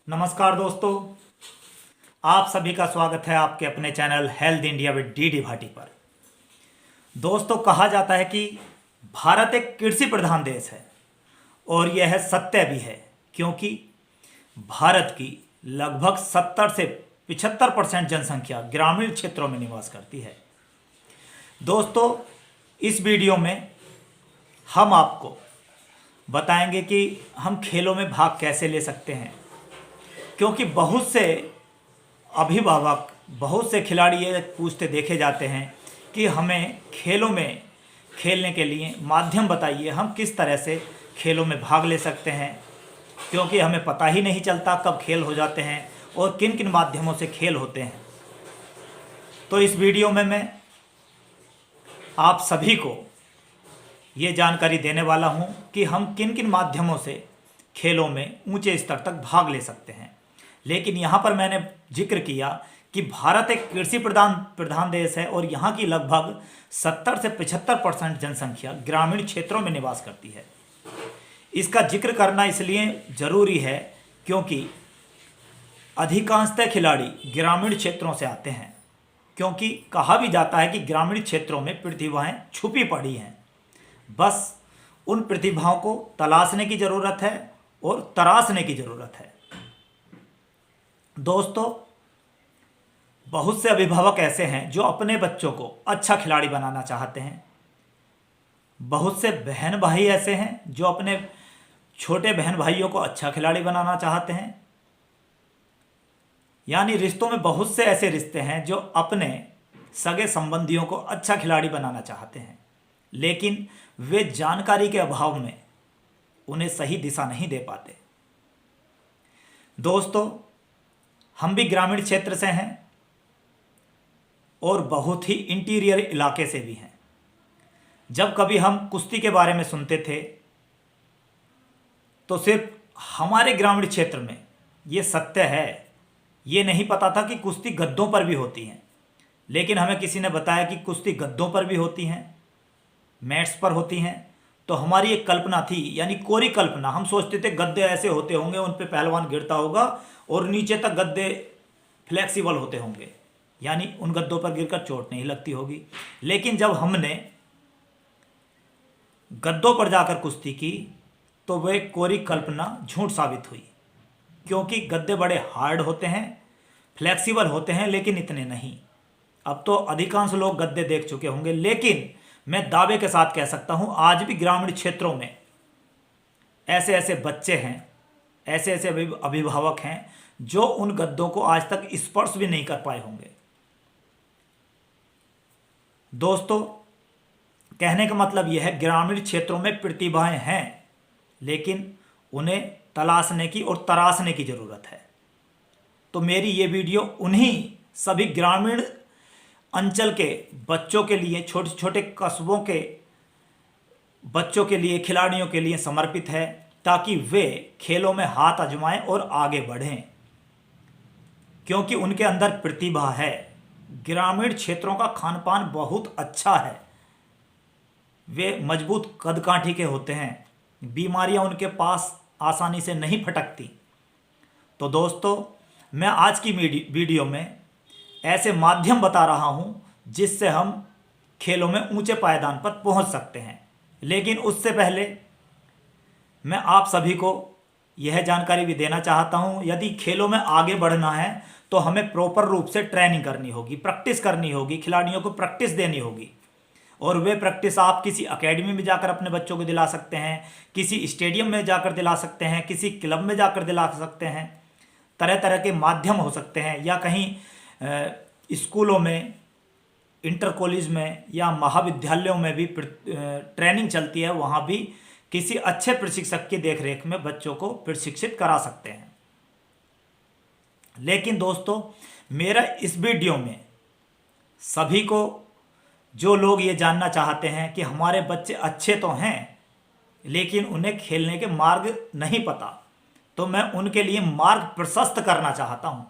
नमस्कार दोस्तों, आप सभी का स्वागत है आपके अपने channel health India with D Bhati पर। दोस्तों, कहा जाता है कि भारत एक कृषि प्रधान देश है और यह सत्य भी है, क्योंकि भारत की लगभग 70 से 75% जनसंख्या ग्रामीण क्षेत्रों में निवास करती है। दोस्तों, इस वीडियो में हम आपको बताएंगे कि हम खेलों में भाग कैसे ले सकते हैं, क्योंकि बहुत से अभिभावक, बहुत से खिलाड़ी ये पूछते देखे जाते हैं कि हमें खेलों में खेलने के लिए माध्यम बताइए, हम किस तरह से खेलों में भाग ले सकते हैं, क्योंकि हमें पता ही नहीं चलता कब खेल हो जाते हैं और किन किन माध्यमों से खेल होते हैं। तो इस वीडियो में मैं आप सभी को ये जानकारी देने वाला हूँ कि हम किन किन माध्यमों से खेलों में ऊंचे स्तर तक भाग ले सकते हैं। लेकिन यहाँ पर मैंने जिक्र किया कि भारत एक कृषि प्रधान देश है और यहाँ की लगभग 70 से 75% जनसंख्या ग्रामीण क्षेत्रों में निवास करती है। इसका जिक्र करना इसलिए ज़रूरी है क्योंकि अधिकांशतः खिलाड़ी ग्रामीण क्षेत्रों से आते हैं, क्योंकि कहा भी जाता है कि ग्रामीण क्षेत्रों में प्रतिभाएं छुपी पड़ी हैं, बस उन प्रतिभाओं को तलाशने की ज़रूरत है और तराशने की ज़रूरत है। दोस्तों, बहुत से अभिभावक ऐसे हैं जो अपने बच्चों को अच्छा खिलाड़ी बनाना चाहते हैं। बहुत से बहन भाई ऐसे हैं जो अपने छोटे बहन भाइयों को अच्छा खिलाड़ी बनाना चाहते हैं। यानी रिश्तों में बहुत से ऐसे रिश्ते हैं जो अपने सगे संबंधियों को अच्छा खिलाड़ी बनाना चाहते हैं, लेकिन वे जानकारी के अभाव में उन्हें सही दिशा नहीं दे पाते। दोस्तों, हम भी ग्रामीण क्षेत्र से हैं और बहुत ही इंटीरियर इलाके से भी हैं। जब कभी हम कुश्ती के बारे में सुनते थे तो सिर्फ हमारे ग्रामीण क्षेत्र में ये सत्य है, ये नहीं पता था कि कुश्ती गद्दों पर भी होती हैं। लेकिन हमें किसी ने बताया कि कुश्ती गद्दों पर भी होती हैं, मैट्स पर होती हैं। तो हमारी एक कल्पना थी, यानी कोरी कल्पना। हम सोचते थे गद्दे ऐसे होते होंगे, उन पे पहलवान गिरता होगा और नीचे तक गद्दे फ्लेक्सिबल होते होंगे, यानी उन गद्दों पर गिरकर चोट नहीं लगती होगी। लेकिन जब हमने गद्दों पर जाकर कुश्ती की तो वह कोरी कल्पना झूठ साबित हुई, क्योंकि गद्दे बड़े हार्ड होते हैं, फ्लेक्सिबल होते हैं, लेकिन इतने नहीं। अब तो अधिकांश लोग गद्दे देख चुके होंगे, लेकिन मैं दावे के साथ कह सकता हूं आज भी ग्रामीण क्षेत्रों में ऐसे ऐसे बच्चे हैं, ऐसे ऐसे अभिभावक हैं जो उन गद्दों को आज तक स्पर्श भी नहीं कर पाए होंगे। दोस्तों, कहने का मतलब यह है, ग्रामीण क्षेत्रों में प्रतिभाएं हैं, लेकिन उन्हें तलाशने की और तराशने की ज़रूरत है। तो मेरी ये वीडियो उन्हीं सभी ग्रामीण अंचल के बच्चों के लिए, छोटे छोटे कस्बों के बच्चों के लिए, खिलाड़ियों के लिए समर्पित है, ताकि वे खेलों में हाथ आजमाएं और आगे बढ़ें, क्योंकि उनके अंदर प्रतिभा है। ग्रामीण क्षेत्रों का खान पान बहुत अच्छा है, वे मजबूत कदकाठी के होते हैं, बीमारियां उनके पास आसानी से नहीं फटकती। तो दोस्तों, मैं आज की वीडियो में ऐसे माध्यम बता रहा हूं जिससे हम खेलों में ऊंचे पायदान पर पहुंच सकते हैं। लेकिन उससे पहले मैं आप सभी को यह जानकारी भी देना चाहता हूं, यदि खेलों में आगे बढ़ना है तो हमें प्रॉपर रूप से ट्रेनिंग करनी होगी, प्रैक्टिस करनी होगी, खिलाड़ियों को प्रैक्टिस देनी होगी। और वे प्रैक्टिस आप किसी एकेडमी में जाकर अपने बच्चों को दिला सकते हैं, किसी स्टेडियम में जाकर दिला सकते हैं, किसी क्लब में जाकर दिला सकते हैं। तरह तरह के माध्यम हो सकते हैं, या कहीं स्कूलों में, इंटर कॉलेज में या महाविद्यालयों में भी ट्रेनिंग चलती है, वहाँ भी किसी अच्छे प्रशिक्षक की देखरेख में बच्चों को प्रशिक्षित करा सकते हैं। लेकिन दोस्तों, मेरा इस वीडियो में सभी को, जो लोग ये जानना चाहते हैं कि हमारे बच्चे अच्छे तो हैं लेकिन उन्हें खेलने के मार्ग नहीं पता, तो मैं उनके लिए मार्ग प्रशस्त करना चाहता हूं।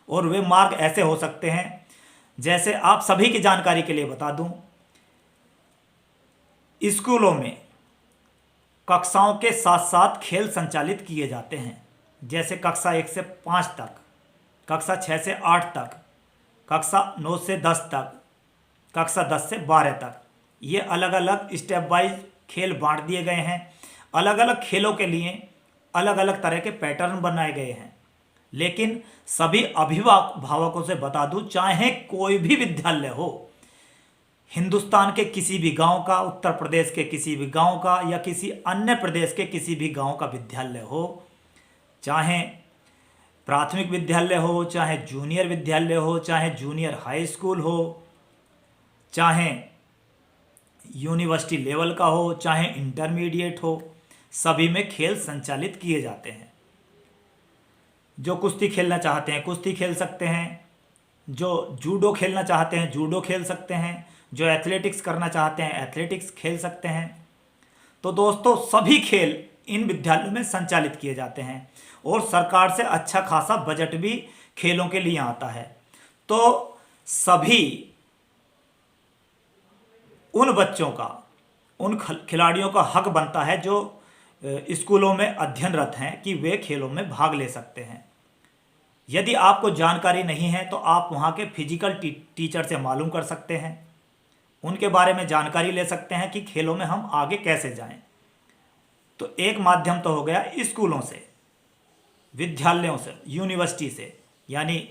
और वे मार्ग ऐसे हो सकते हैं, जैसे आप सभी की जानकारी के लिए बता दूं, स्कूलों में कक्षाओं के साथ साथ खेल संचालित किए जाते हैं। जैसे कक्षा 1 से 5 तक, कक्षा 6 से 8 तक, कक्षा 9 से 10 तक, कक्षा 10 से 12 तक, ये अलग अलग स्टेप वाइज खेल बांट दिए गए हैं। अलग अलग खेलों के लिए अलग अलग तरह के पैटर्न बनाए गए हैं। लेकिन सभी अभिभावकों से बता दूं, चाहे कोई भी विद्यालय हो, हिंदुस्तान के किसी भी गांव का, उत्तर प्रदेश के किसी भी गांव का, या किसी अन्य प्रदेश के किसी भी गांव का विद्यालय हो, चाहे प्राथमिक विद्यालय हो, चाहे जूनियर विद्यालय हो, चाहे जूनियर हाई स्कूल हो, चाहे यूनिवर्सिटी लेवल का हो, चाहे इंटरमीडिएट हो, सभी में खेल संचालित किए जाते हैं। जो कुश्ती खेलना चाहते हैं कुश्ती खेल सकते हैं, जो जूडो खेलना चाहते हैं जूडो खेल सकते हैं, जो एथलेटिक्स करना चाहते हैं एथलेटिक्स खेल सकते हैं। तो दोस्तों, सभी खेल इन विद्यालयों में संचालित किए जाते हैं और सरकार से अच्छा खासा बजट भी खेलों के लिए आता है। तो सभी उन बच्चों का, उन खिलाड़ियों का हक बनता है जो स्कूलों में अध्ययनरत हैं कि वे खेलों में भाग ले सकते हैं। यदि आपको जानकारी नहीं है तो आप वहाँ के फिजिकल टीचर से मालूम कर सकते हैं, उनके बारे में जानकारी ले सकते हैं कि खेलों में हम आगे कैसे जाएं। तो एक माध्यम तो हो गया स्कूलों से, विद्यालयों से, यूनिवर्सिटी से, यानी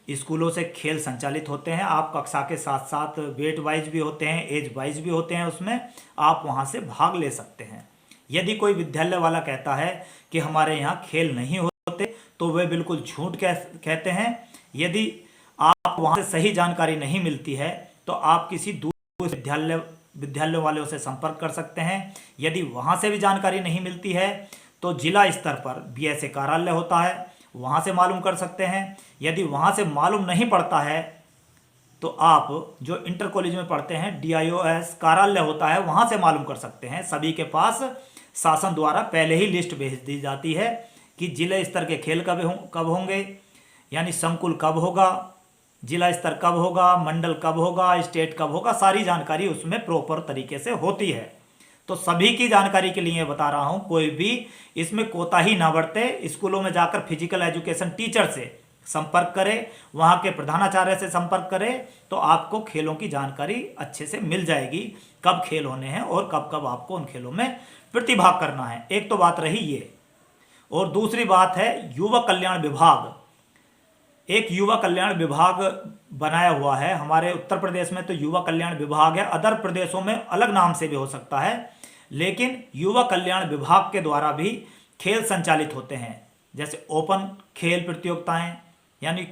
स्कूलों से खेल संचालित होते हैं। आप कक्षा के साथ साथ वेट वाइज भी होते हैं, एज वाइज भी होते हैं, उसमें आप वहाँ से भाग ले सकते हैं। यदि कोई विद्यालय वाला कहता है कि हमारे यहाँ खेल नहीं होते तो वे बिल्कुल झूठ कहते हैं। यदि आप वहाँ से सही जानकारी नहीं मिलती है तो आप किसी दूसरे विद्यालय वालों से संपर्क कर सकते हैं। यदि वहाँ से भी जानकारी नहीं मिलती है तो जिला स्तर पर बीएसए कार्यालय होता है, वहाँ से मालूम कर सकते हैं। यदि वहाँ से मालूम नहीं पड़ता है तो आप जो इंटर कॉलेज में पढ़ते हैं DIOS कार्यालय होता है, वहाँ से मालूम कर सकते हैं। सभी के पास शासन द्वारा पहले ही लिस्ट भेज दी जाती है कि जिले स्तर के खेल कब होंगे, यानी संकुल कब होगा, जिला स्तर कब होगा, मंडल कब होगा, स्टेट कब होगा, सारी जानकारी उसमें प्रॉपर तरीके से होती है। तो सभी की जानकारी के लिए बता रहा हूँ, कोई भी इसमें कोताही ना बरते। स्कूलों में जाकर फिजिकल एजुकेशन टीचर से संपर्क करें, वहाँ के प्रधानाचार्य से संपर्क करें, तो आपको खेलों की जानकारी अच्छे से मिल जाएगी, कब खेल होने हैं और कब कब आपको उन खेलों में प्रतिभाग करना है। एक तो बात रही ये, और दूसरी बात है युवा कल्याण विभाग। एक युवा कल्याण विभाग बनाया हुआ है हमारे उत्तर प्रदेश में, तो युवा कल्याण विभाग है। अदर प्रदेशों में अलग नाम से भी हो सकता है, लेकिन युवा कल्याण विभाग के द्वारा भी खेल संचालित होते हैं। जैसे ओपन खेल प्रतियोगिताएं, यानी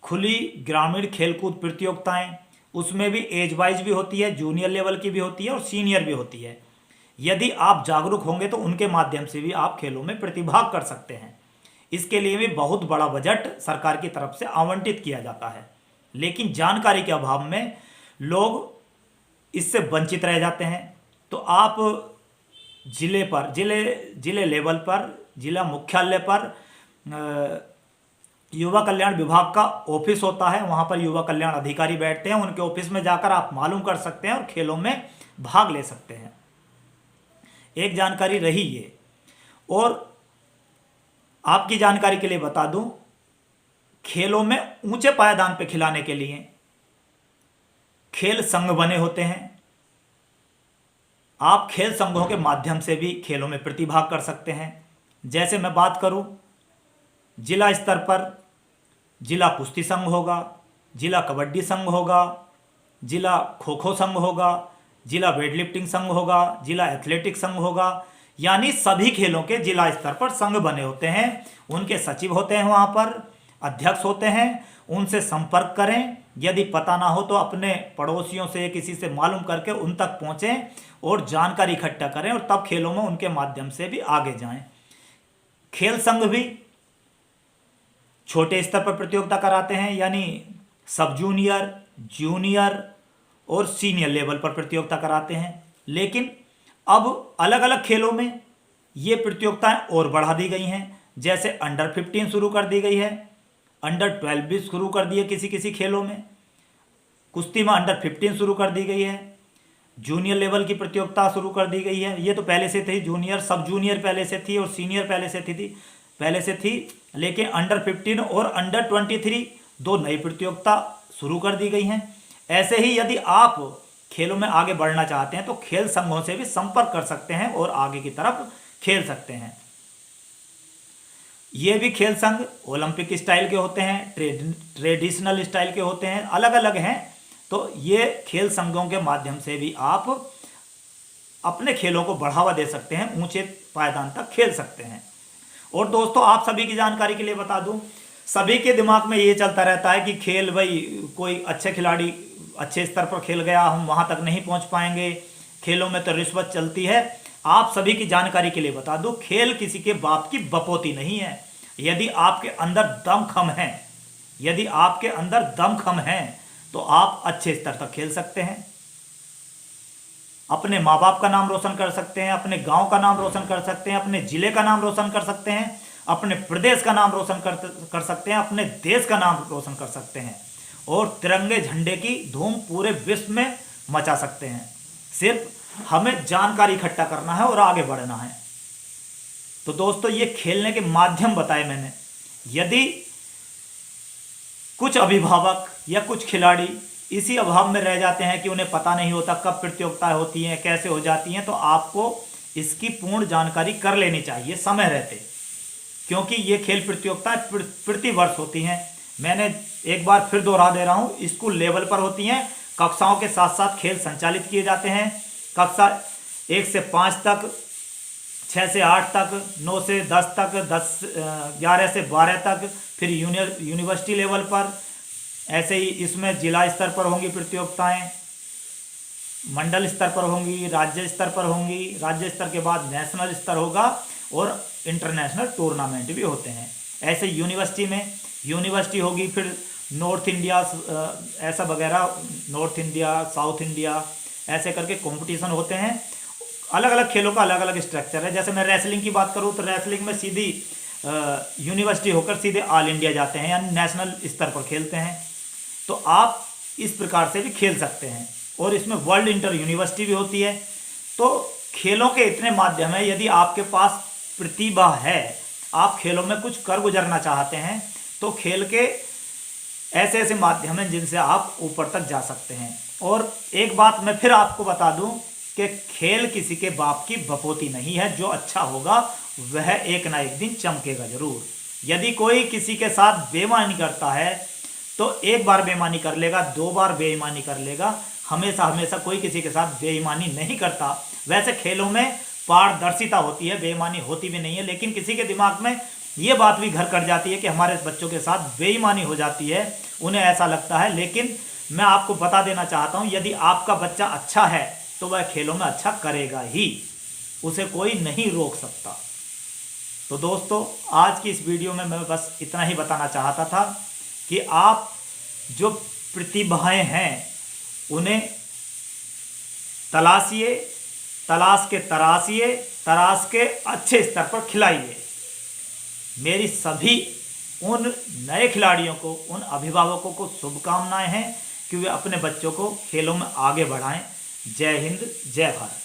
खुली ग्रामीण खेलकूद प्रतियोगिताएं, उसमें भी एज वाइज भी होती है, जूनियर लेवल की भी होती है और सीनियर भी होती है। यदि आप जागरूक होंगे तो उनके माध्यम से भी आप खेलों में प्रतिभाग कर सकते हैं। इसके लिए भी बहुत बड़ा बजट सरकार की तरफ से आवंटित किया जाता है, लेकिन जानकारी के अभाव में लोग इससे वंचित रह जाते हैं। तो आप जिले लेवल पर, जिला मुख्यालय पर युवा कल्याण विभाग का ऑफिस होता है, वहाँ पर युवा कल्याण अधिकारी बैठते हैं, उनके ऑफिस में जाकर आप मालूम कर सकते हैं और खेलों में भाग ले सकते हैं। एक जानकारी रही ये। और आपकी जानकारी के लिए बता दूं, खेलों में ऊंचे पायदान पे खिलाने के लिए खेल संघ बने होते हैं। आप खेल संघों के माध्यम से भी खेलों में प्रतिभाग कर सकते हैं। जैसे मैं बात करूं, जिला स्तर पर जिला कुश्ती संघ होगा, जिला कबड्डी संघ होगा, जिला खो खो संघ होगा, जिला वेटलिफ्टिंग संघ होगा, जिला एथलेटिक्स संघ होगा, यानी सभी खेलों के जिला स्तर पर संघ बने होते हैं। उनके सचिव होते हैं, वहाँ पर अध्यक्ष होते हैं, उनसे संपर्क करें। यदि पता ना हो तो अपने पड़ोसियों से, किसी से मालूम करके उन तक पहुँचें और जानकारी इकट्ठा करें, और तब खेलों में उनके माध्यम से भी आगे जाएं। खेल संघ भी छोटे स्तर पर प्रतियोगिता कराते हैं, यानी सब जूनियर, जूनियर और सीनियर लेवल पर प्रतियोगिता कराते हैं। लेकिन अब अलग अलग खेलों में ये प्रतियोगिताएं और बढ़ा दी गई हैं। जैसे अंडर 15 शुरू कर दी गई है, अंडर 12 भी शुरू कर दी है किसी किसी खेलों में, कुश्ती में अंडर 15 शुरू कर दी गई है, जूनियर लेवल की प्रतियोगिता शुरू कर दी गई है। ये तो पहले से थी, जूनियर, सब जूनियर पहले से थी और सीनियर पहले से थी। पहले से थी, लेकिन अंडर 15 और अंडर 23 दो नई प्रतियोगिता शुरू कर दी गई हैं। ऐसे ही यदि आप खेलों में आगे बढ़ना चाहते हैं तो खेल संघों से भी संपर्क कर सकते हैं और आगे की तरफ खेल सकते हैं। ये भी खेल संघ ओलंपिक स्टाइल के होते हैं, ट्रेडिशनल स्टाइल के होते हैं, अलग अलग हैं। तो ये खेल संघों के माध्यम से भी आप अपने खेलों को बढ़ावा दे सकते हैं, ऊंचे पायदान तक खेल सकते हैं। और दोस्तों, आप सभी की जानकारी के लिए बता दूं, सभी के दिमाग में ये चलता रहता है कि खेल, भाई कोई अच्छे खिलाड़ी अच्छे स्तर पर खेल गया, हम वहां तक नहीं पहुंच पाएंगे, खेलों में तो रिश्वत चलती है। आप सभी की जानकारी के लिए बता दूं, खेल किसी के बाप की बपोती नहीं है। यदि आपके अंदर दमखम है, यदि आपके अंदर दमखम है तो आप अच्छे स्तर तक खेल सकते हैं, अपने माँ बाप का नाम रोशन कर सकते हैं, अपने गांव का नाम रोशन कर सकते हैं, अपने जिले का नाम रोशन कर सकते हैं, अपने प्रदेश का नाम रोशन कर सकते हैं, अपने देश का नाम रोशन कर सकते हैं और तिरंगे झंडे की धूम पूरे विश्व में मचा सकते हैं। सिर्फ हमें जानकारी इकट्ठा करना है और आगे बढ़ना है। तो दोस्तों, ये खेलने के माध्यम बताए मैंने। यदि कुछ अभिभावक या कुछ खिलाड़ी इसी अभाव में रह जाते हैं कि उन्हें पता नहीं होता कब प्रतियोगिताएं होती हैं, कैसे हो जाती हैं, तो आपको इसकी पूर्ण जानकारी कर लेनी चाहिए समय रहते, क्योंकि ये खेल प्रतियोगिताएं प्रति वर्ष होती हैं। मैंने एक बार फिर दोहरा दे रहा हूँ, स्कूल लेवल पर होती हैं, कक्षाओं के साथ साथ खेल संचालित किए जाते हैं। कक्षा 1 से 5 तक, 6 से 8 तक, 9 से 10 तक, 11 से 12 तक, फिर यूनिवर्सिटी लेवल पर। ऐसे ही इसमें जिला स्तर पर होंगी प्रतियोगिताएं, मंडल स्तर पर होंगी, राज्य स्तर पर होंगी, राज्य स्तर के बाद नेशनल स्तर होगा और इंटरनेशनल टूर्नामेंट भी होते हैं। ऐसे यूनिवर्सिटी होगी, फिर नॉर्थ इंडिया ऐसा वगैरह, नॉर्थ इंडिया, साउथ इंडिया, ऐसे करके कंपटीशन होते हैं। अलग अलग खेलों का अलग अलग स्ट्रक्चर है। जैसे मैं रेसलिंग की बात करूं तो रेसलिंग में सीधी यूनिवर्सिटी होकर सीधे ऑल इंडिया जाते हैं, यानी नेशनल स्तर पर खेलते हैं। तो आप इस प्रकार से भी खेल सकते हैं और इसमें वर्ल्ड इंटर यूनिवर्सिटी भी होती है। तो खेलों के इतने माध्यम है, यदि आपके पास प्रतिभा है, आप खेलों में कुछ कर गुजरना चाहते हैं, तो खेल के ऐसे ऐसे माध्यम हैं जिनसे आप ऊपर तक जा सकते हैं। और एक बात मैं फिर आपको बता दूं कि खेल किसी के बाप की बपोती नहीं है। जो अच्छा होगा वह एक ना एक दिन चमकेगा जरूर। यदि कोई किसी के साथ बेईमानी करता है तो एक बार बेईमानी कर लेगा, 2 बार बेईमानी कर लेगा, हमेशा हमेशा कोई किसी के साथ बेईमानी नहीं करता। वैसे खेलों में पारदर्शिता होती है, बेईमानी होती भी नहीं है, लेकिन किसी के दिमाग में ये बात भी घर कर जाती है कि हमारे बच्चों के साथ बेईमानी हो जाती है, उन्हें ऐसा लगता है। लेकिन मैं आपको बता देना चाहता हूँ, यदि आपका बच्चा अच्छा है तो वह खेलों में अच्छा करेगा ही, उसे कोई नहीं रोक सकता। तो दोस्तों, आज की इस वीडियो में मैं बस इतना ही बताना चाहता था कि आप जो प्रतिभाएं हैं उन्हें तलाशिए, तलाश के तराशिए, तराश के अच्छे स्तर पर खिलाइए। मेरी सभी उन नए खिलाड़ियों को, उन अभिभावकों को शुभकामनाएं हैं कि वे अपने बच्चों को खेलों में आगे बढ़ाएं। जय हिंद, जय भारत।